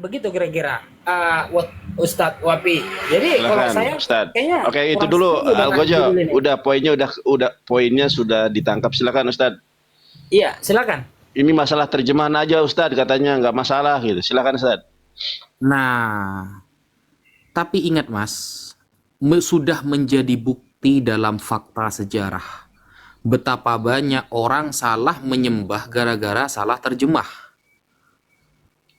begitu kira-kira, Ustadz Wapi. Jadi kalau Silakan, saya Ustaz. kayaknya Oke, itu kurang dulu setuju dengan Algojo. judul ini. Udah poinnya poinnya sudah ditangkap. Silakan, Ustaz. Iya, silakan. Ini masalah terjemahan aja, Ustaz, katanya nggak masalah gitu. Silakan, Ustaz. Nah, tapi ingat Mas, sudah menjadi bukti dalam fakta sejarah betapa banyak orang salah menyembah gara-gara salah terjemah.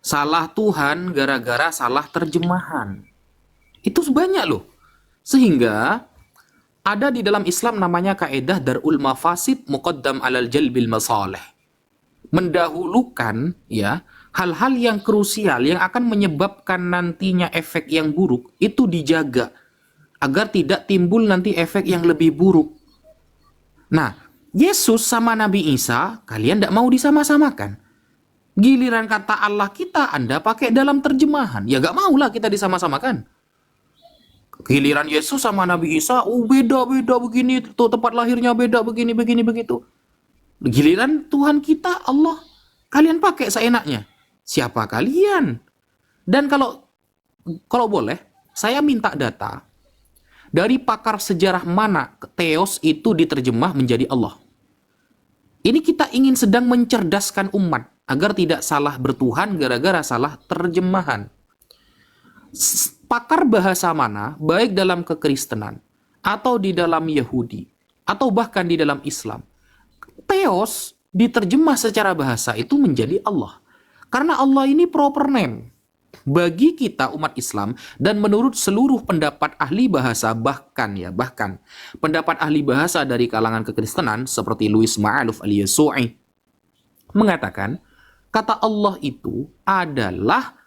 Salah Tuhan gara-gara salah terjemahan. Itu banyak loh. Sehingga ada di dalam Islam namanya kaidah darul mafasid muqaddam alal jalbil masalih. Mendahulukan ya hal-hal yang krusial yang akan menyebabkan nantinya efek yang buruk itu dijaga agar tidak timbul nanti efek yang lebih buruk. Nah, Yesus sama Nabi Isa kalian tidak mau disama-samakan. Giliran kata Allah kita Anda pakai dalam terjemahan, ya gak maulah kita disama-samakan. Giliran Yesus sama Nabi Isa, oh beda-beda begini, tuh tempat lahirnya beda begini begitu. Giliran Tuhan kita Allah, kalian pakai seenaknya. Siapa kalian? Dan kalau boleh, saya minta data dari pakar sejarah mana Theos itu diterjemah menjadi Allah. Ini kita ingin sedang mencerdaskan umat agar tidak salah bertuhan gara-gara salah terjemahan. Pakar bahasa mana, baik dalam kekristenan, atau di dalam Yahudi, atau bahkan di dalam Islam, Theos diterjemah secara bahasa itu menjadi Allah. Karena Allah ini proper name bagi kita umat Islam, dan menurut seluruh pendapat ahli bahasa, bahkan pendapat ahli bahasa dari kalangan kekristenan seperti Louis Ma'aluf al-Yasu'i mengatakan kata Allah itu adalah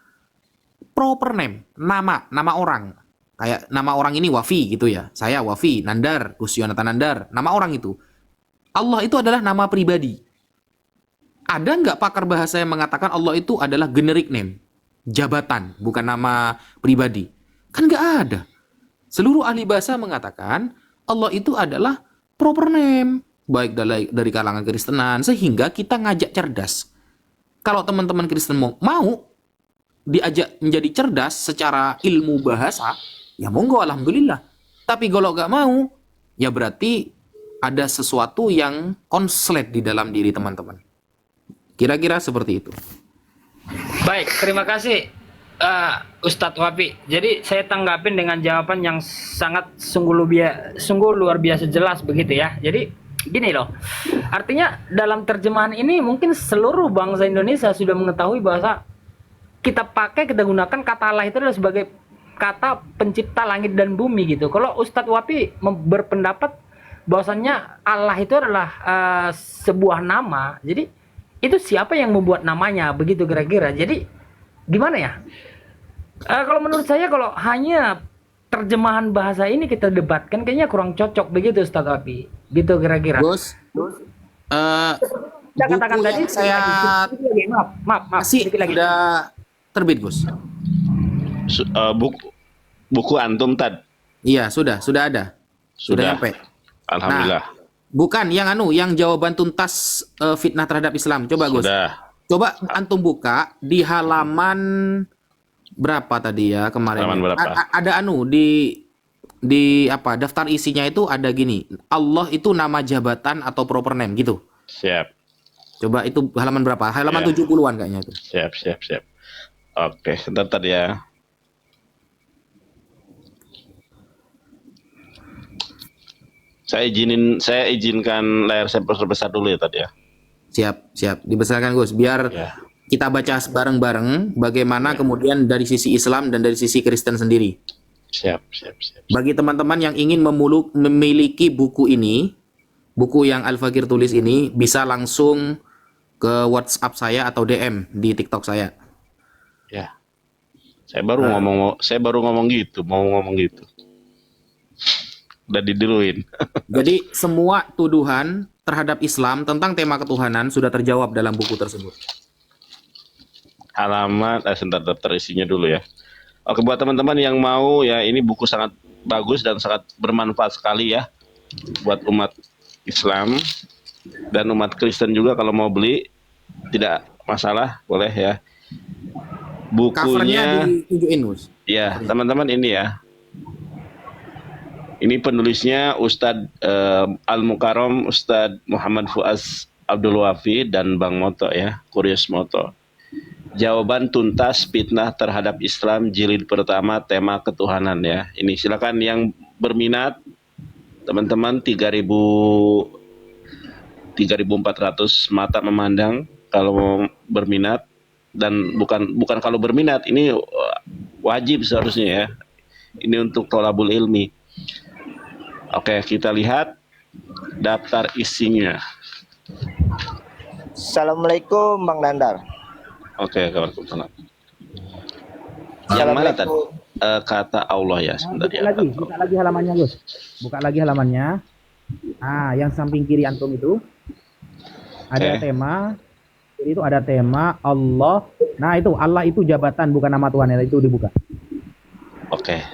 proper name, nama orang. Kayak nama orang ini Wafi gitu ya. Saya Wafi Nandar, Gus Yonatan Nandar, nama orang itu. Allah itu adalah nama pribadi. Ada nggak pakar bahasa yang mengatakan Allah itu adalah generic name, jabatan, bukan nama pribadi? Kan nggak ada. Seluruh ahli bahasa mengatakan Allah itu adalah proper name, baik dari kalangan Kristenan, sehingga kita ngajak cerdas. Kalau teman-teman Kristen mau diajak menjadi cerdas secara ilmu bahasa, ya monggo, alhamdulillah. Tapi kalau nggak mau, ya berarti ada sesuatu yang konslet di dalam diri teman-teman. Kira-kira seperti itu. Baik, terima kasih Ustadz Wapi. Jadi saya tanggapin dengan jawaban yang sangat sungguh luar biasa jelas begitu ya. Jadi gini loh, artinya dalam terjemahan ini mungkin seluruh bangsa Indonesia sudah mengetahui bahwa kita gunakan kata Allah itu adalah sebagai kata pencipta langit dan bumi gitu. Kalau Ustadz Wapi berpendapat bahwasannya Allah itu adalah sebuah nama, jadi itu siapa yang membuat namanya begitu kira-kira. Jadi gimana ya? Kalau menurut saya kalau hanya terjemahan bahasa ini kita debatkan kayaknya kurang cocok begitu Ustadz Wapi. Gitu kira-kira. Gus, Saya katakan buku tadi yang saya maaf kasih sedikit lagi. udah terbit, Gus. Buku antum Tad. Iya, sudah ada. Sudah nyampe. Alhamdulillah. Nah, bukan yang jawaban tuntas fitnah terhadap Islam. Coba Gus. Sudah. Coba antum buka di halaman berapa tadi ya kemarin? Halaman berapa? Ada di apa? Daftar isinya itu ada gini. Allah itu nama jabatan atau proper name gitu. Siap. Coba itu halaman berapa? Halaman Ya. 70-an kayaknya itu. Siap. Oke, sebentar tadi ya. Saya izinkan layar saya besar dulu ya tadi ya. Siap. Dibesarkan Gus, biar Ya. kita baca bareng-bareng bagaimana kemudian dari sisi Islam dan dari sisi Kristen sendiri. Siap. Bagi teman-teman yang ingin memiliki buku ini, buku yang Al-Fakir tulis ini, bisa langsung ke WhatsApp saya atau DM di TikTok saya. Ya. Saya baru ngomong gitu, mau ngomong gitu. Udah didiluin. Jadi semua tuduhan terhadap Islam tentang tema ketuhanan sudah terjawab dalam buku tersebut. Halaman, sebentar daftar isinya dulu ya. Oke, buat teman-teman yang mau ya, ini buku sangat bagus dan sangat bermanfaat sekali ya buat umat Islam dan umat Kristen juga. Kalau mau beli tidak masalah, boleh ya. Covernya Bukunya ditunjukin, Gus. ya, teman-teman ini ya. Ini penulisnya Ustadz Al-Mukarram Ustadz Muhammad Fuaz Abdul Wafi dan Bang Moto ya, Kurius Moto. Jawaban tuntas fitnah terhadap Islam jilid pertama tema ketuhanan ya. Ini silakan yang berminat teman-teman 3.400 mata memandang kalau mau berminat, dan bukan kalau berminat, ini wajib seharusnya ya. Ini untuk tolabul ilmi. Oke, kita lihat daftar isinya. Assalamualaikum Bang Nandar. Oke, Waalaikumsalam. Yang mana tadi? Kata Allah ya sebenarnya. Buka lagi halamannya, Gus. Buka lagi halamannya. Ah, yang samping kiri antum itu ada tema. Itu ada tema Allah. Nah, itu Allah itu jabatan bukan nama Tuhan, itu dibuka. Oke.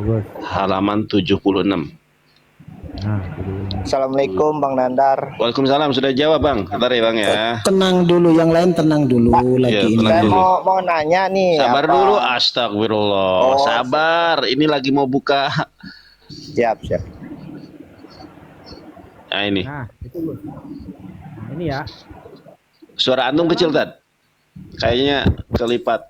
Gus. Halaman 76. Nah, Assalamualaikum Bang Nandar. Waalaikumsalam, sudah jawab Bang. Bentar ya Bang ya. Tenang dulu, yang lain tenang dulu lagi ini. tenang Saya dulu. mau nanya nih. Sabar apa- dulu, astagfirullah. Oh, Sabar, ini lagi mau buka. Siap. Nah ini, nah, itu Gus. Nah, ini ya. suara antum kecil Tad. Kayaknya kelipat.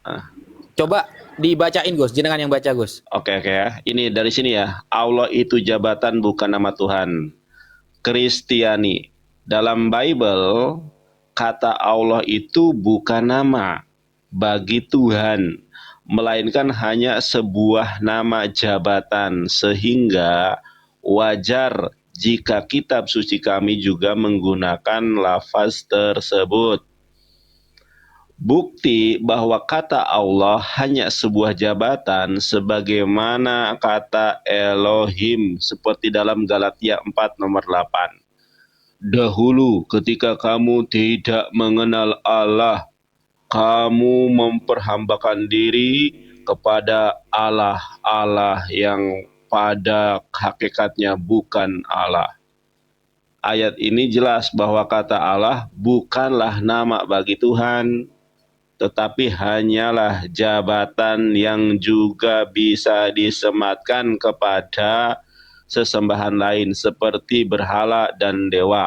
Ah. Coba dibacain, Gus. Jenengan yang baca, Gus. Oke ya. Ini dari sini ya. Allah itu jabatan bukan nama Tuhan. Kristiani. Dalam Bible, kata Allah itu bukan nama bagi Tuhan, melainkan hanya sebuah nama jabatan, sehingga wajar jika kitab suci kami juga menggunakan lafaz tersebut. Bukti bahwa kata Allah hanya sebuah jabatan sebagaimana kata Elohim seperti dalam Galatia 4 nomor 8. Dahulu ketika kamu tidak mengenal Allah, kamu memperhambakan diri kepada Allah yang pada hakikatnya bukan Allah. Ayat ini jelas bahwa kata Allah bukanlah nama bagi Tuhan, tetapi hanyalah jabatan yang juga bisa disematkan kepada sesembahan lain seperti berhala dan dewa.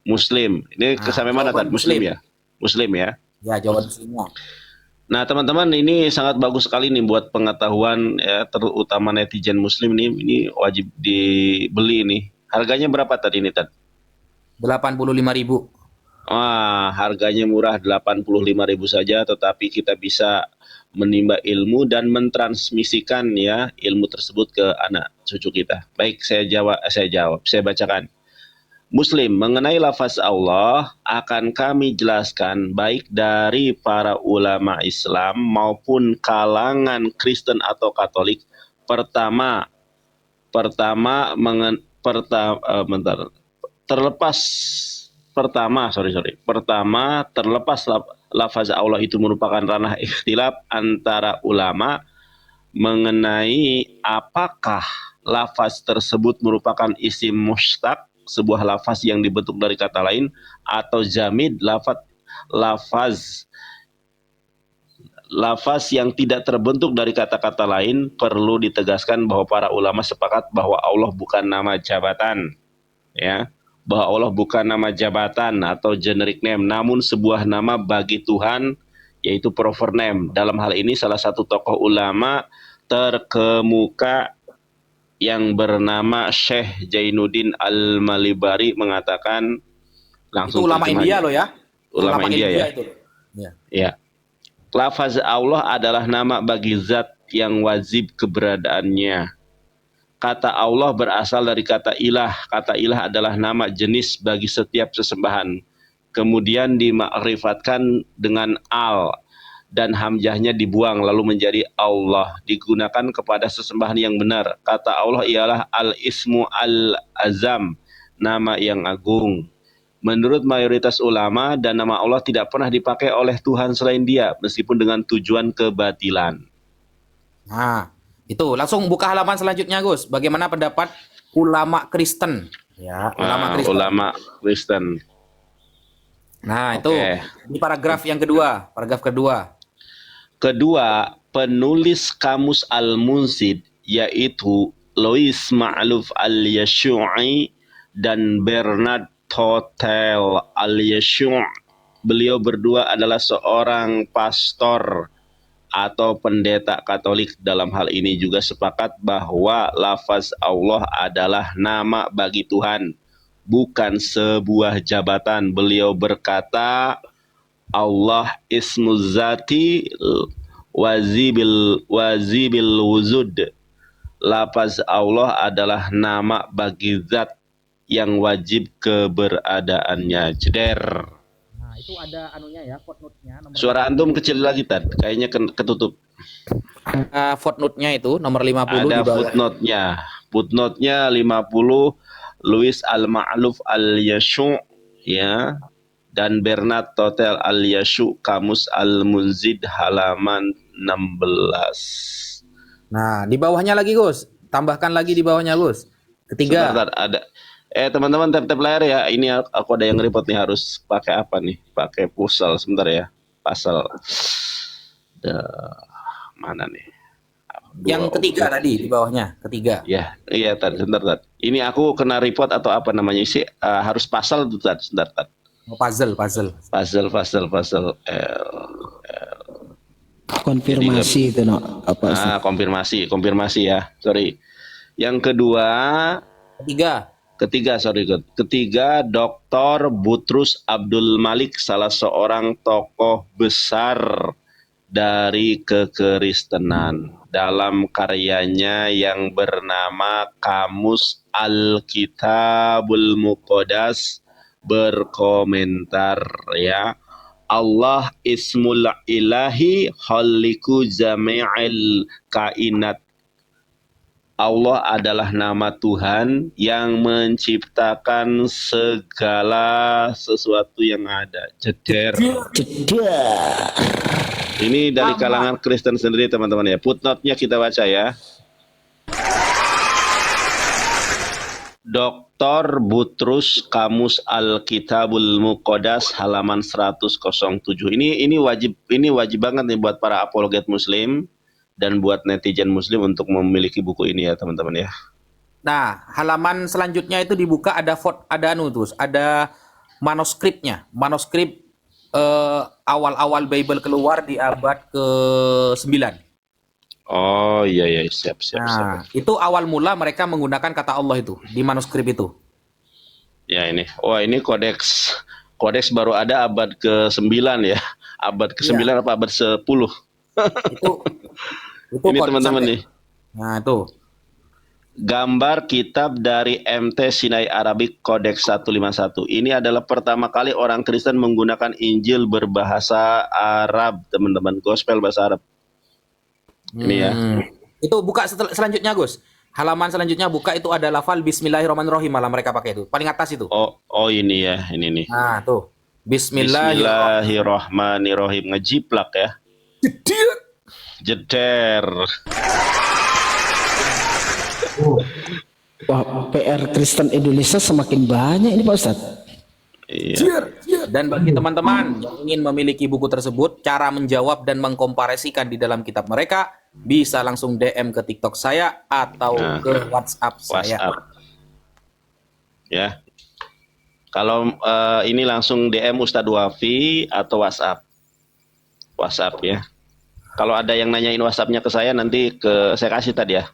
Muslim. Ini sampai mana tadi? Muslim ya? Muslim ya. Ya, jawaban semua. Nah, teman-teman, ini sangat bagus sekali nih buat pengetahuan ya, terutama netizen muslim nih, ini wajib dibeli nih. Harganya berapa tadi ini, Tad? 85.000. Wah, harganya murah 85.000 saja, tetapi kita bisa menimba ilmu dan mentransmisikan ya ilmu tersebut ke anak cucu kita. Baik, saya bacakan. Muslim, mengenai lafaz Allah akan kami jelaskan baik dari para ulama Islam maupun kalangan Kristen atau Katolik. Terlepas lafaz Allah itu merupakan ranah ikhtilaf antara ulama mengenai apakah lafaz tersebut merupakan isim mustaq, sebuah lafaz yang dibentuk dari kata lain, atau jamid, lafaz yang tidak terbentuk dari kata-kata lain. Perlu ditegaskan bahwa para ulama sepakat bahwa Allah bukan nama jabatan, ya, bahwa Allah bukan nama jabatan atau generic name, namun sebuah nama bagi Tuhan, yaitu proper name. Dalam hal ini salah satu tokoh ulama terkemuka yang bernama Syekh Jainuddin Al-Malibari mengatakan, langsung Itu ulama terjemahannya. India loh ya. Ulama India ya. Itu. Ya. Ya. Lafaz Allah adalah nama bagi zat yang wajib keberadaannya. Kata Allah berasal dari kata ilah. Kata ilah adalah nama jenis bagi setiap sesembahan. Kemudian dimakrifatkan dengan al dan hamzahnya dibuang lalu menjadi Allah, digunakan kepada sesembahan yang benar. Kata Allah ialah al-ismu al-azam, nama yang agung. Menurut mayoritas ulama, dan nama Allah tidak pernah dipakai oleh Tuhan selain Dia, meskipun dengan tujuan kebatilan. Nah, itu langsung buka halaman selanjutnya, Gus. Bagaimana pendapat ulama Kristen? Ya, ulama Kristen. Ulama Kristen. Nah, itu Oke. di paragraf yang kedua, paragraf kedua. Kedua, penulis Kamus Al-Munzid yaitu Louis Ma'luf Al-Yashu'i dan Bernard Totel Al-Yashu'. Beliau berdua adalah seorang pastor atau pendeta Katolik. Dalam hal ini juga sepakat bahwa lafaz Allah adalah nama bagi Tuhan, bukan sebuah jabatan. Beliau berkata, Allah ismu zati wazibil wuzud. Lafaz Allah adalah nama bagi zat yang wajib keberadaannya. Jeder. Nah, itu ada anunya ya, footnote-nya nomor Suara antum kecil lagi, Tad. Kayaknya ketutup. Footnote-nya itu nomor 50 Ada di bawah. footnote-nya. Footnote-nya 50, Louis Al-Ma'luf Al-Yashu' ya, dan Bernard Totel Al-Yashu' Kamus Al-Munzid halaman 16. Nah, di bawahnya lagi, Gus. Tambahkan lagi di bawahnya, Gus. Ketiga. Sebentar, ada. Teman-teman tap-tap layar ya. Ini aku ada yang report nih, harus pakai apa nih? Pakai pusal sebentar ya. Pasal. Mana nih? Yang ketiga tadi di bawahnya, ketiga. Ya, iya Tad, sebentar Tad. Ini aku kena report atau apa namanya sih? Harus pasal tuh Tad, sebentar Tad. Oh, puzzle. Pasal. Konfirmasi itu no. Apa Ustaz? Konfirmasi ya. Sorry. Yang ketiga, Dr. Butrus Abdul Malik, salah seorang tokoh besar dari kekristenan. Dalam karyanya yang bernama Kamus Al-Kitabul Muqaddas berkomentar ya, Allah ismul ilahi khaliku jami'il kainat. Allah adalah nama Tuhan yang menciptakan segala sesuatu yang ada. Jeder. Jeda. Ini dari kalangan Kristen sendiri teman-teman ya. Footnote-nya kita baca ya. Dr. Butrus Kamus Al-Kitabul Muqaddas halaman 107. Ini wajib banget nih buat para apologet muslim dan buat netizen muslim untuk memiliki buku ini ya teman-teman ya. Nah, halaman selanjutnya itu dibuka ada ada manuskripnya. Manuskrip awal-awal Bible keluar di abad ke-9. Oh iya siap. Nah, itu awal mula mereka menggunakan kata Allah itu di manuskrip itu. Ya ini. Wah, ini kodeks baru ada abad ke-9 ya. Abad ke-9 apa abad 10? Itu Ini teman-teman nih. Nah, itu. Gambar kitab dari MT Sinai Arabic Codex 151. Ini adalah pertama kali orang Kristen menggunakan Injil berbahasa Arab, teman-teman. Gospel bahasa Arab. Ini ya. Itu buka selanjutnya, Gus. Halaman selanjutnya buka itu ada lafal Bismillahirrahmanirrahim, malah mereka pakai itu. Paling atas itu. Oh ini ya, ini nih. Nah, tuh. Bismillahirrahmanirrahim. Bismillahirrahmanirrahim. Ngejiplak ya. Jeder. Wah, PR Kristen Indonesia semakin banyak ini Pak Ustadz. Iya. Dan bagi teman-teman yang ingin memiliki buku tersebut, cara menjawab dan mengkomparasikan di dalam kitab mereka, bisa langsung DM ke TikTok saya atau ke WhatsApp saya. Ya. Kalau ini langsung DM Ustadz Wafi atau WhatsApp. WhatsApp ya. Kalau ada yang nanyain WhatsApp-nya ke saya, nanti saya kasih tadi ya.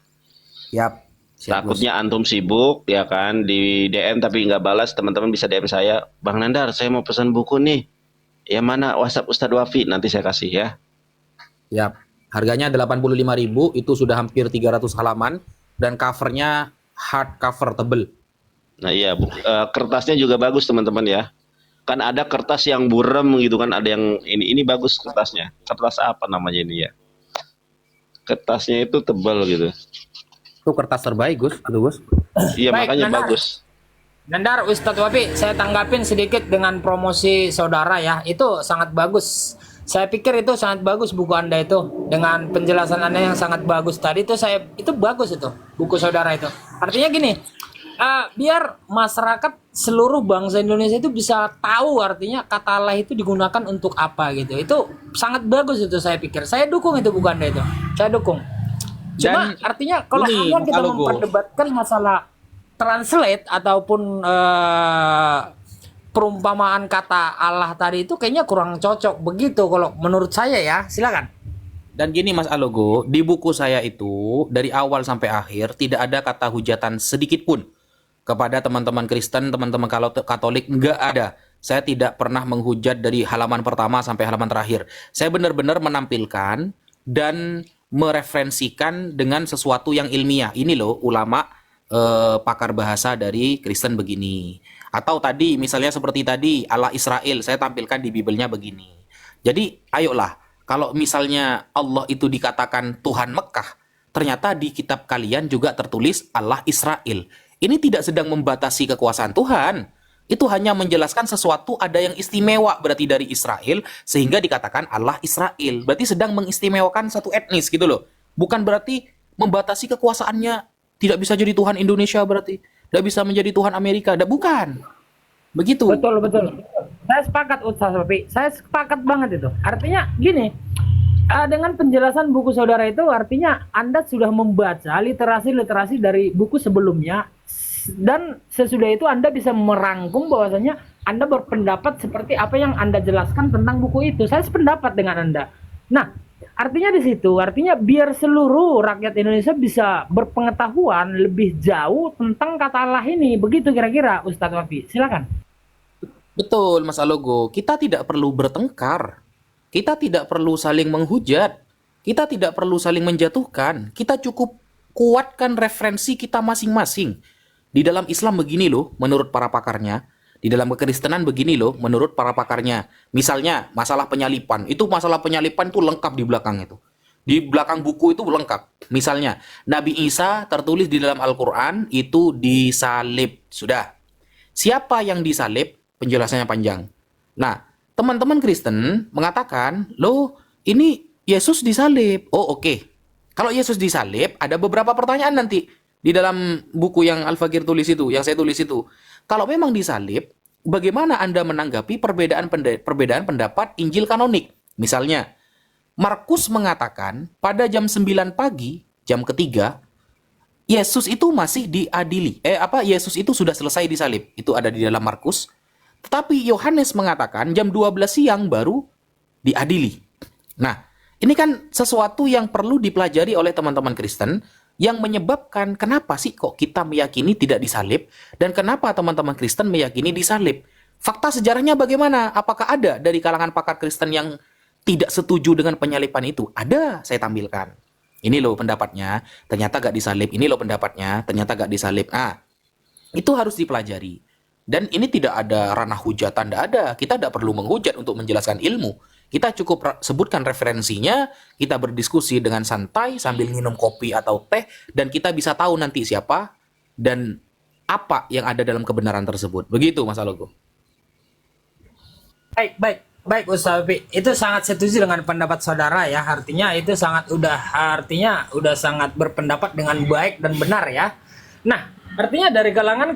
Yap. Siap, Takutnya antum sibuk ya kan di DM tapi nggak balas, teman-teman bisa DM saya, Bang Nandar saya mau pesan buku nih, ya mana WhatsApp Ustadz Wafi, nanti saya kasih ya. Yap. Harganya 85.000, itu sudah hampir 300 halaman dan covernya hardcover tebel. Nah iya, kertasnya juga bagus teman-teman ya. Kan ada kertas yang burem gitu kan, ada yang ini bagus kertasnya. Kertas apa namanya ini ya? Kertasnya itu tebal gitu. Itu kertas terbaik, Gus. Itu, Gus. Iya Baik, makanya Nandar. bagus. Nandar, Ustadz Wafi, saya tanggapin sedikit dengan promosi saudara ya. Itu sangat bagus. Saya pikir itu sangat bagus buku Anda itu. Dengan penjelasan Anda yang sangat bagus tadi itu itu bagus itu buku saudara itu. Artinya gini, biar masyarakat seluruh bangsa Indonesia itu bisa tahu artinya kata Allah itu digunakan untuk apa gitu. Itu sangat bagus itu saya pikir. Saya dukung itu bukan itu. Saya dukung. Cuma Dan artinya kalau ini, hanya kita Mas Alogo. memperdebatkan masalah translate ataupun perumpamaan kata Allah tadi itu kayaknya kurang cocok begitu kalau menurut saya ya. Silakan. Dan gini Mas Alogo, di buku saya itu dari awal sampai akhir tidak ada kata hujatan sedikit pun kepada teman-teman Kristen, teman-teman Katolik, nggak ada. Saya tidak pernah menghujat dari halaman pertama sampai halaman terakhir. Saya benar-benar menampilkan dan mereferensikan dengan sesuatu yang ilmiah. Ini loh ulama pakar bahasa dari Kristen begini. Atau tadi misalnya seperti tadi Allah Israel, saya tampilkan di Bibelnya begini. Jadi ayolah, kalau misalnya Allah itu dikatakan Tuhan Mekah, ternyata di kitab kalian juga tertulis Allah Israel. Ini tidak sedang membatasi kekuasaan Tuhan. Itu hanya menjelaskan sesuatu ada yang istimewa berarti dari Israel sehingga dikatakan Allah Israel. Berarti sedang mengistimewakan satu etnis gitu loh. Bukan berarti membatasi kekuasaannya tidak bisa jadi Tuhan Indonesia berarti. Tidak bisa menjadi Tuhan Amerika. Bukan. Begitu. Betul, betul. Saya sepakat Ustaz Sofi. Saya sepakat banget itu. Artinya gini, dengan penjelasan buku saudara itu artinya Anda sudah membaca literasi-literasi dari buku sebelumnya dan sesudah itu Anda bisa merangkum bahwasanya Anda berpendapat seperti apa yang Anda jelaskan tentang buku itu. Saya sependapat dengan Anda. Nah, artinya di situ, artinya biar seluruh rakyat Indonesia bisa berpengetahuan lebih jauh tentang kata Allah ini. Begitu kira-kira Ustadz Wafi. Silakan. Betul, Mas Alogo. Kita tidak perlu bertengkar. Kita tidak perlu saling menghujat. Kita tidak perlu saling menjatuhkan. Kita cukup kuatkan referensi kita masing-masing. Di dalam Islam begini loh, menurut para pakarnya. Di dalam kekristenan begini loh, menurut para pakarnya. Misalnya, masalah penyalipan. Itu masalah penyalipan itu lengkap di belakang itu. Di belakang buku itu lengkap. Misalnya, Nabi Isa tertulis di dalam Al-Quran itu disalib. Sudah. Siapa yang disalib? Penjelasannya panjang. Nah, teman-teman Kristen mengatakan, loh ini Yesus disalib. Oh oke. Kalau Yesus disalib, ada beberapa pertanyaan nanti di dalam buku yang Al-Fakir tulis itu, yang saya tulis itu. Kalau memang disalib, bagaimana Anda menanggapi perbedaan pendapat Injil kanonik? Misalnya, Markus mengatakan pada jam 9 pagi, jam ketiga, Yesus itu masih diadili. Yesus itu sudah selesai disalib. Itu ada di dalam Markus. Tetapi Yohanes mengatakan jam 12 siang baru diadili. Nah, ini kan sesuatu yang perlu dipelajari oleh teman-teman Kristen yang menyebabkan kenapa sih kok kita meyakini tidak disalib dan kenapa teman-teman Kristen meyakini disalib. Fakta sejarahnya bagaimana? Apakah ada dari kalangan pakar Kristen yang tidak setuju dengan penyalipan itu? Ada, saya tampilkan. Ini loh pendapatnya, ternyata gak disalib. Ini loh pendapatnya, ternyata gak disalib. Nah, itu harus dipelajari. Dan ini tidak ada ranah hujatan, tidak ada. Kita tidak perlu menghujat untuk menjelaskan ilmu. Kita cukup sebutkan referensinya, kita berdiskusi dengan santai sambil minum kopi atau teh, dan kita bisa tahu nanti siapa dan apa yang ada dalam kebenaran tersebut. Begitu Mas Alogo. Baik Ustaz Wafi. Itu sangat setuju dengan pendapat saudara ya. Artinya itu udah sangat berpendapat dengan baik dan benar ya. Nah, artinya dari kalangan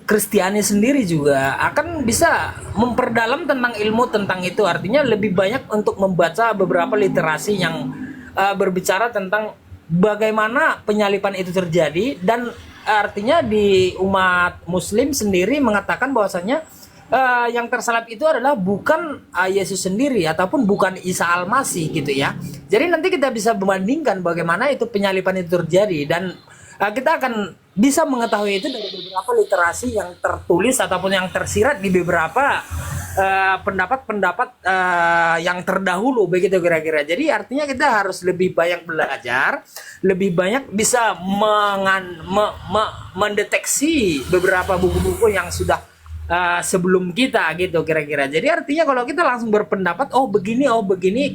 Kristiani sendiri juga akan bisa memperdalam tentang ilmu tentang itu. Artinya lebih banyak untuk membaca beberapa literasi yang berbicara tentang bagaimana penyalipan itu terjadi. Dan artinya di umat muslim sendiri mengatakan bahwasanya yang tersalib itu adalah bukan Yesus sendiri ataupun bukan Isa Al-Masih gitu ya. Jadi nanti kita bisa membandingkan bagaimana itu penyalipan itu terjadi. Dan kita akan bisa mengetahui itu dari beberapa literasi yang tertulis ataupun yang tersirat di beberapa pendapat-pendapat yang terdahulu begitu kira-kira. Jadi artinya kita harus lebih banyak belajar, lebih banyak bisa mendeteksi beberapa buku-buku yang sudah sebelum kita gitu kira-kira. Jadi artinya kalau kita langsung berpendapat oh begini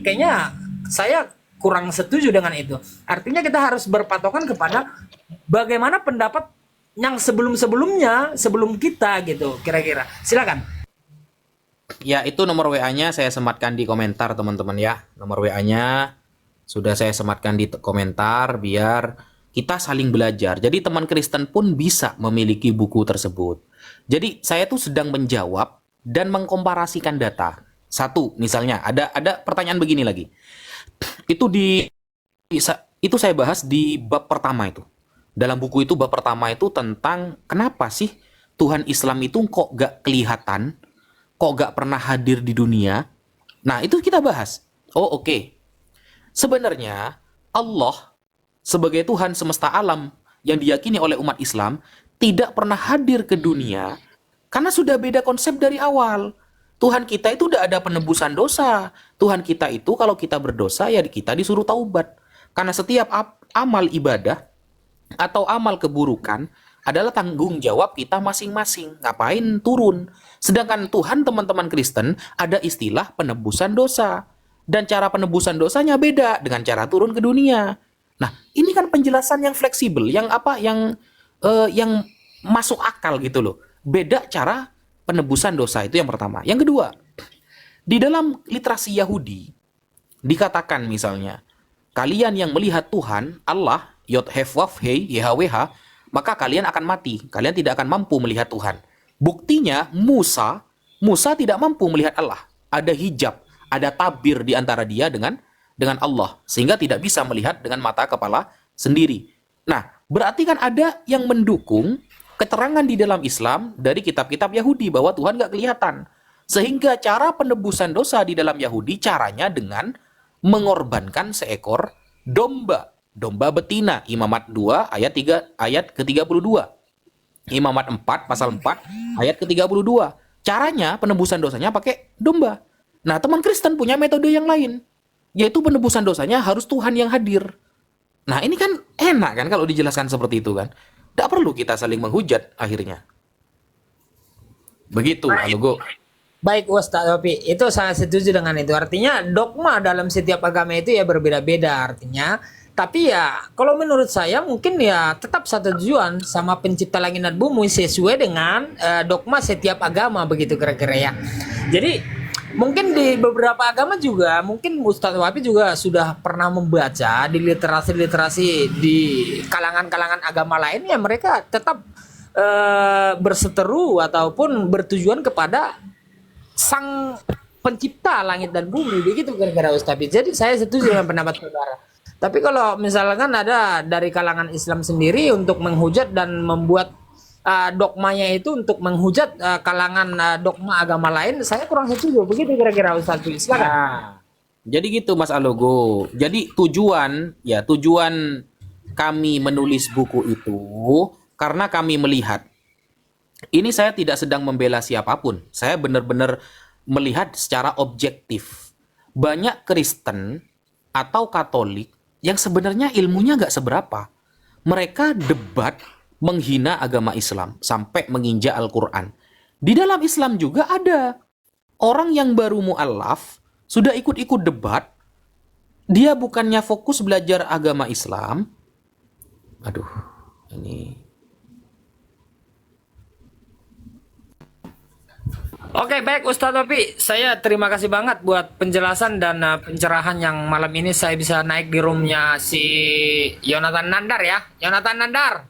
kayaknya saya kurang setuju dengan itu. Artinya kita harus berpatokan kepada bagaimana pendapat yang sebelum-sebelumnya, sebelum kita gitu, kira-kira. Silakan. Ya, itu nomor WA-nya saya sematkan di komentar teman-teman ya. Nomor WA-nya sudah saya sematkan di komentar biar kita saling belajar. Jadi teman Kristen pun bisa memiliki buku tersebut. Jadi saya tuh sedang menjawab dan mengkomparasikan data. Satu, misalnya ada pertanyaan begini lagi. Itu itu saya bahas di bab pertama itu. Dalam buku itu bab pertama itu tentang kenapa sih Tuhan Islam itu kok gak kelihatan, kok gak pernah hadir di dunia. Nah, itu kita bahas. Oh, oke. Sebenarnya Allah sebagai Tuhan semesta alam yang diyakini oleh umat Islam tidak pernah hadir ke dunia karena sudah beda konsep dari awal. Tuhan kita itu udah ada penebusan dosa. Tuhan kita itu kalau kita berdosa ya kita disuruh taubat. Karena setiap amal ibadah atau amal keburukan adalah tanggung jawab kita masing-masing. Ngapain turun? Sedangkan Tuhan teman-teman Kristen ada istilah penebusan dosa. Dan cara penebusan dosanya beda dengan cara turun ke dunia. Nah, ini kan penjelasan yang fleksibel, yang masuk akal gitu loh. Beda cara penebusan dosa, itu yang pertama. Yang kedua, di dalam literasi Yahudi dikatakan misalnya, kalian yang melihat Tuhan, Allah, Yod Hef Waf Hei, YHWH, maka kalian akan mati. Kalian tidak akan mampu melihat Tuhan. Buktinya Musa tidak mampu melihat Allah. Ada hijab, ada tabir di antara dia dengan Allah, sehingga tidak bisa melihat dengan mata kepala sendiri. Nah, berarti kan ada yang mendukung keterangan di dalam Islam dari kitab-kitab Yahudi bahwa Tuhan gak kelihatan. Sehingga cara penebusan dosa di dalam Yahudi caranya dengan mengorbankan seekor domba. Domba betina. Imamat 2 ayat ke-32. Imamat 4 pasal 4 ayat ke-32. Caranya penebusan dosanya pakai domba. Nah, teman Kristen punya metode yang lain, yaitu penebusan dosanya harus Tuhan yang hadir. Nah, ini kan enak kan kalau dijelaskan seperti itu kan. Tidak perlu kita saling menghujat akhirnya. Begitu, Alugo. Baik Ustaz Wapi, itu saya setuju dengan itu. Artinya dogma dalam setiap agama itu ya berbeda-beda artinya. Tapi ya kalau menurut saya mungkin ya tetap satu tujuan sama pencipta langit dan bumi sesuai dengan dogma setiap agama begitu kira-kira ya. Jadi mungkin di beberapa agama juga, mungkin Ustadz Wapi juga sudah pernah membaca di literasi-literasi di kalangan-kalangan agama lain ya mereka tetap berseteru ataupun bertujuan kepada sang pencipta langit dan bumi begitu kira-kira Ustadz. Jadi saya setuju dengan pendapat saudara. Tapi kalau misalkan ada dari kalangan Islam sendiri untuk menghujat dan membuat dogmanya itu untuk menghujat kalangan dogma agama lain, saya kurang setuju. Begitu kira-kira Ustaz. Silakan. Nah, jadi gitu Mas Alogo. Jadi tujuan kami menulis buku itu karena kami melihat ini saya tidak sedang membela siapapun. Saya benar-benar melihat secara objektif. Banyak Kristen atau Katolik yang sebenarnya ilmunya nggak seberapa. Mereka debat menghina agama Islam sampai menginjak Al-Quran. Di dalam Islam juga ada orang yang baru mu'alaf, sudah ikut-ikut debat, dia bukannya fokus belajar agama Islam. Aduh, ini... Oke, baik Ustadz Wapi, saya terima kasih banget buat penjelasan dan pencerahan yang malam ini saya bisa naik di roomnya si Yonatan Nandar ya. Yonatan Nandar.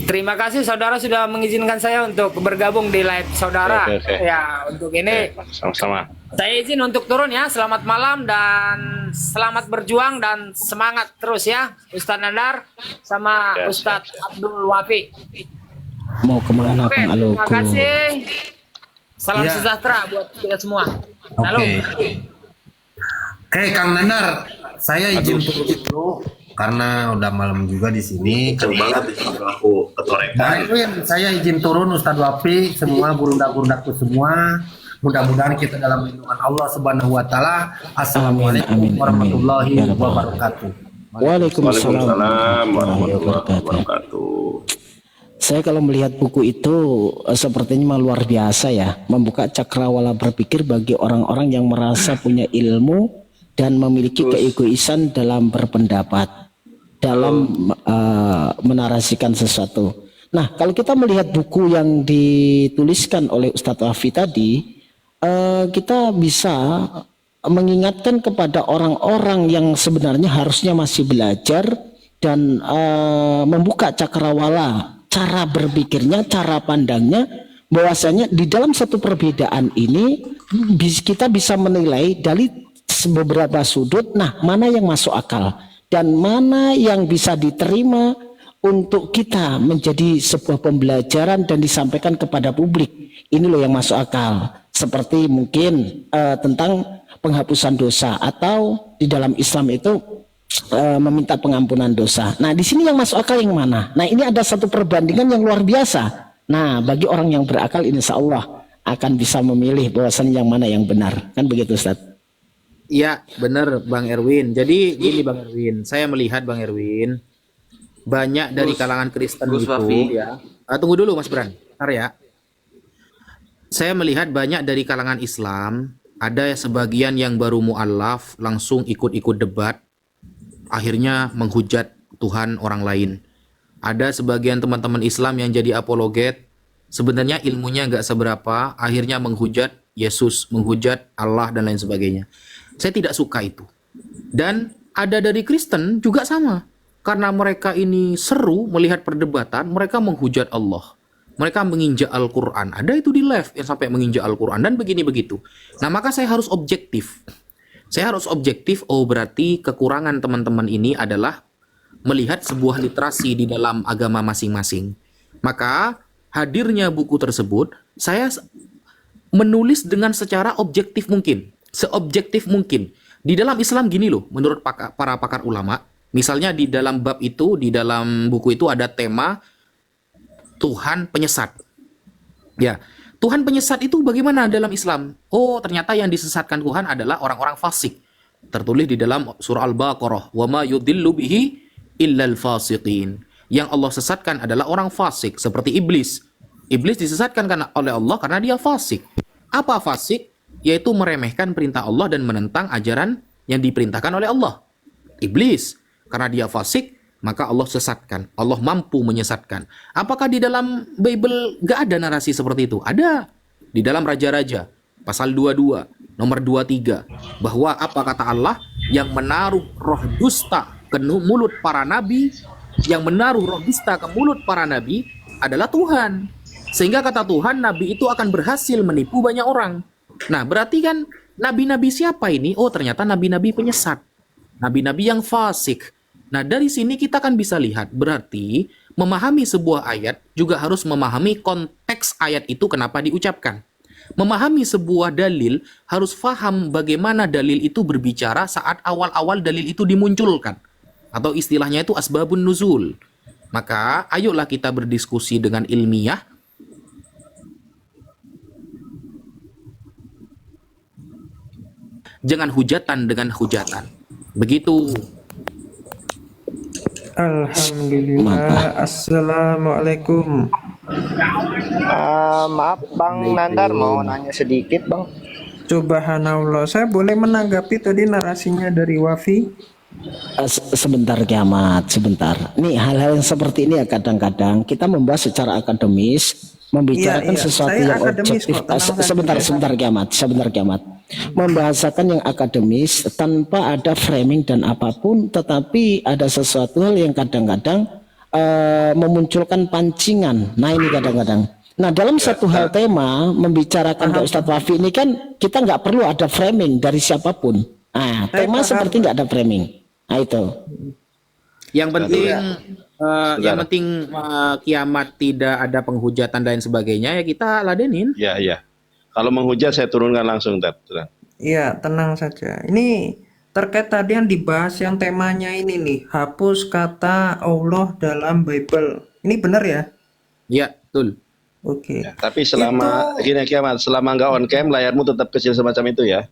Terima kasih saudara sudah mengizinkan saya untuk bergabung di live saudara. Ya, untuk ini Sama-sama. saya izin untuk turun ya. Selamat malam dan selamat berjuang dan semangat terus ya Ustadz Nandar sama Ustadz Abdul Wafi. Mau kemana Oke, Bang terima Alogo? kasih. Salam Ya. sejahtera buat kita semua. Oke. Halo. Kang Nandar, saya izin turun dulu karena udah malam juga di sini. banget aku ketorekan. Baik, saya izin turun Ustadz Wapi, semua gurunda-gurundaku semua. Mudah-mudahan kita dalam lindungan Allah Subhanahu wa taala. Assalamualaikum Amin, amin, warahmatullahi amin. Ya Rabbal wabarakatuh. Waalaikumsalam Waalaikumsalam warahmatullahi wabarakatuh. Saya kalau melihat buku itu sepertinya memang luar biasa ya, membuka cakrawala berpikir bagi orang-orang yang merasa punya ilmu dan memiliki keegoisan dalam berpendapat, dalam menarasikan sesuatu. Nah, kalau kita melihat buku yang dituliskan oleh Ustadz Wafi tadi, kita bisa mengingatkan kepada orang-orang yang sebenarnya harusnya masih belajar dan membuka cakrawala cara berpikirnya, cara pandangnya, bahwasanya di dalam satu perbedaan ini kita bisa menilai dari beberapa sudut, nah mana yang masuk akal dan mana yang bisa diterima untuk kita menjadi sebuah pembelajaran dan disampaikan kepada publik. Ini loh yang masuk akal. Seperti mungkin tentang penghapusan dosa, atau di dalam Islam itu meminta pengampunan dosa. Nah, di sini yang masuk akal yang mana? Nah, ini ada satu perbandingan yang luar biasa. Nah, bagi orang yang berakal, insya Allah akan bisa memilih bahwasannya yang mana yang benar. Kan begitu, Ustaz? Iya, benar Bang Erwin. Jadi gini Bang Erwin, saya melihat Bang Erwin, banyak dari kalangan Kristen itu ya. Tunggu dulu Mas Bran, bentar ya. Saya melihat banyak dari kalangan Islam, ada sebagian yang baru mu'alaf langsung ikut-ikut debat, akhirnya menghujat Tuhan orang lain. Ada sebagian teman-teman Islam yang jadi apologet, sebenarnya ilmunya nggak seberapa, akhirnya menghujat Yesus, menghujat Allah dan lain sebagainya. Saya tidak suka itu. Dan ada dari Kristen juga sama. Karena mereka ini seru melihat perdebatan, mereka menghujat Allah. Mereka menginjak Al-Quran. Ada itu di live yang sampai menginjak Al-Quran dan begini begitu. Nah, maka saya harus objektif. Saya harus objektif, oh berarti kekurangan teman-teman ini adalah melihat sebuah literasi di dalam agama masing-masing. Maka hadirnya buku tersebut, saya menulis dengan secara objektif mungkin. Seobjektif mungkin. Di dalam Islam gini loh, menurut para pakar ulama, misalnya di dalam bab itu, di dalam buku itu ada tema Tuhan penyesat. Ya, Tuhan penyesat itu bagaimana dalam Islam? Oh, ternyata yang disesatkan Tuhan adalah orang-orang fasik. Tertulis di dalam surah Al-Baqarah, "Wa ma yudillu bihi illal fasiqin." Yang Allah sesatkan adalah orang fasik, seperti iblis. Iblis disesatkan oleh Allah karena dia fasik. Apa fasik? Yaitu meremehkan perintah Allah dan menentang ajaran yang diperintahkan oleh Allah. Iblis, karena dia fasik, maka Allah sesatkan. Allah mampu menyesatkan. Apakah di dalam Bible gak ada narasi seperti itu? Ada. Di dalam Raja-Raja, pasal 22, nomor 23. Bahwa apa kata Allah? Yang menaruh roh dusta ke mulut para nabi, yang menaruh roh dusta ke mulut para nabi adalah Tuhan. Sehingga kata Tuhan, nabi itu akan berhasil menipu banyak orang. Nah, berarti kan nabi-nabi siapa ini? Oh, ternyata nabi-nabi penyesat. Nabi-nabi yang fasik. Nah, dari sini kita kan bisa lihat, berarti memahami sebuah ayat juga harus memahami konteks ayat itu kenapa diucapkan. Memahami sebuah dalil harus paham bagaimana dalil itu berbicara saat awal-awal dalil itu dimunculkan. Atau istilahnya itu asbabun nuzul. Maka, ayolah kita berdiskusi dengan ilmiah. Jangan hujatan dengan hujatan. Begitu. Alhamdulillah. Assalamualaikum. Maaf Bang Nandar, mau nanya sedikit Bang. Subhanallah. Saya boleh menanggapi tadi narasinya dari Wafi? Sebentar Kiamat, sebentar. Nih hal-hal yang seperti ini ya kadang-kadang kita membahas secara akademis, membicarakan Iya. sesuatu Saya yang akademis objektif. kok, tenang saja. Sebentar Kiamat. Membahasakan yang akademis tanpa ada framing dan apapun, tetapi ada sesuatu hal yang kadang-kadang memunculkan pancingan. Nah ini kadang-kadang. Nah dalam satu hal tema membicarakan Pak Ustadz Wafi ini kan kita nggak perlu ada framing dari siapapun. Nah tema seperti nggak ada framing. Nah itu. Yang penting, kiamat tidak ada penghujatan dan sebagainya ya kita ladenin. Ya, ya. Kalau menghujat saya turunkan langsung, Tat. Iya, tenang saja. Ini terkait tadi yang dibahas yang temanya ini nih, hapus kata Allah dalam Bible. Ini benar ya? Iya, betul. Oke. Ya, tapi selama gini Kiamat, selama nggak on cam layarmu tetap kecil semacam itu ya.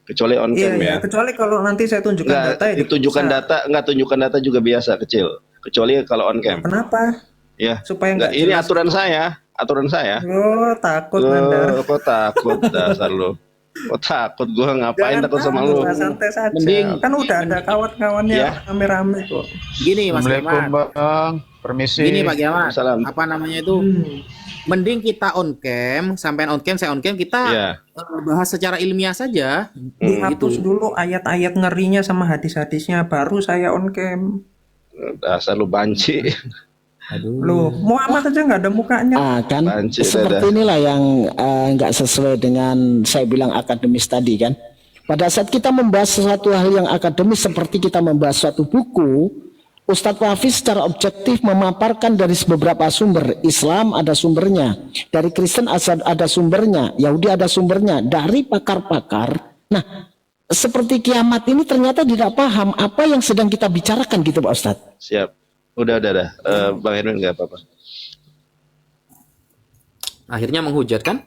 Kecuali on Iya, cam iya. ya. Kecuali kalau nanti saya tunjukkan data ya Tunjukkan bisa. data, tunjukkan data juga biasa kecil. Kecuali kalau on cam. Kenapa? Ya. Supaya Nggak, nggak ini jelas. aturan saya. Oh, takut Nandar. Kok takut dasar lu? Kok takut? Gua ngapain Jangan takut sama lu? santai saja. Mending- Kan udah ada kawan-kawannya Ya. rame-rame kok. Gini Mas Kiamat. Bang. Permisi. Gini Pak Kiamat. Salam. Apa namanya itu? Mending kita on cam, sampai on cam, saya on cam, kita Ya. bahas secara ilmiah saja. Dihapus Gitu. dulu ayat-ayat ngerinya sama hadis-hadisnya, baru saya on cam. Dasar lu banci. Aduh. Loh, Muhammad aja nggak ada mukanya. Kan Banci seperti inilah yang nggak sesuai dengan saya bilang akademis tadi kan. Pada saat kita membahas sesuatu hal yang akademis seperti kita membahas suatu buku, Ustadz Wafi secara objektif memaparkan dari beberapa sumber. Islam ada sumbernya, dari Kristen ada sumbernya, Yahudi ada sumbernya, dari pakar-pakar. Nah, seperti kiamat ini ternyata tidak paham apa yang sedang kita bicarakan gitu Pak Ustadz. Siap. Udah. Bang Edwin nggak apa-apa. Akhirnya menghujat kan?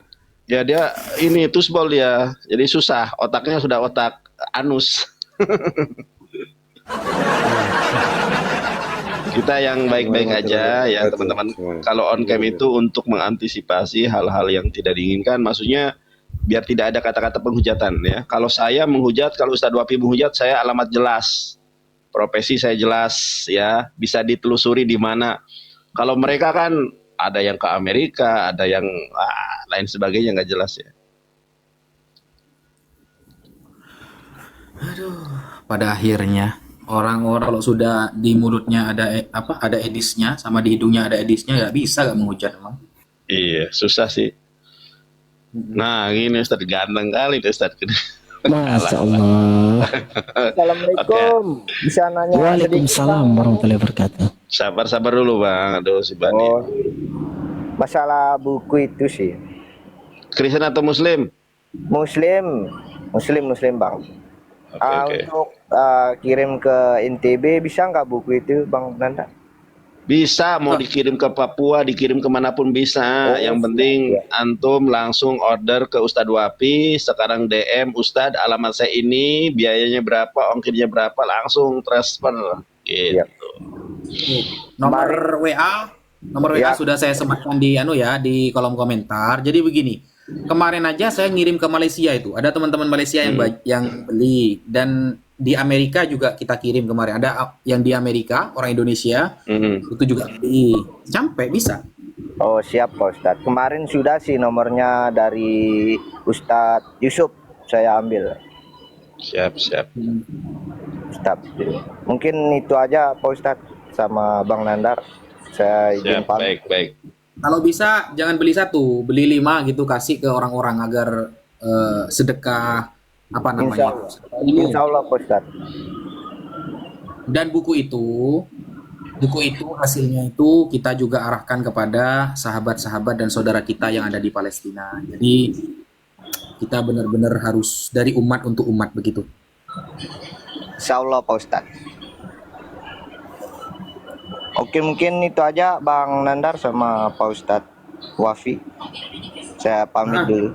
Ya dia ini tusbol dia. Jadi susah. Otaknya sudah otak anus. Kita yang baik-baik aja ya teman-teman. Kalau on cam itu untuk mengantisipasi hal-hal yang tidak diinginkan. Maksudnya biar tidak ada kata-kata penghujatan ya. Kalau saya menghujat, kalau Ustadz Wafi menghujat, saya alamat jelas. Profesi saya jelas ya, bisa ditelusuri di mana. Kalau mereka kan ada yang ke Amerika, ada yang lain sebagainya nggak jelas ya. Pada akhirnya orang-orang kalau sudah di mulutnya ada edisnya, sama di hidungnya ada edisnya, nggak bisa nggak menghujat emang. Iya, susah sih. Nah, gini Ustadz ganteng kali Ustadz. Masya Allah. Assalamualaikum. Bisa nanya sedikit, Waalaikumsalam Bang? warahmatullahi wabarakatuh. Sabar dulu Bang. Aduh si Bani. Oh, masalah buku itu sih. Kristen atau Muslim? Muslim, Bang. Oke. Untuk kirim ke NTB bisa nggak buku itu, Bang Nanda? Bisa, mau dikirim ke Papua, dikirim kemanapun bisa. Yang penting antum langsung order ke Ustadz Wafi. Sekarang DM Ustadz, alamat saya ini, biayanya berapa, ongkirnya berapa, langsung transfer. Gitu. Nomor WA sudah saya sematkan di kolom komentar. Jadi begini, kemarin aja saya ngirim ke Malaysia itu. Ada teman-teman Malaysia yang beli, dan di Amerika juga kita kirim kemarin. Ada yang di Amerika, orang Indonesia, itu juga beli. Sampai bisa. Oh siap Pak Ustadz. Kemarin sudah sih nomornya dari Ustadz Yusuf saya ambil. Siap. Ustadz. Mungkin itu aja Pak Ustadz sama Bang Nandar. Saya izin Siap, pamit. baik. Kalau bisa jangan beli 1, beli 5 gitu, kasih ke orang-orang agar sedekah Insya Allah Pak Ustadz. Dan buku itu hasilnya itu kita juga arahkan kepada sahabat-sahabat dan saudara kita yang ada di Palestina. Jadi kita benar-benar harus dari umat untuk umat begitu. Insya Allah Pak Ustadz. Oke, mungkin itu aja Bang Nandar sama Pak Ustadz Wafi. Saya pamit dulu.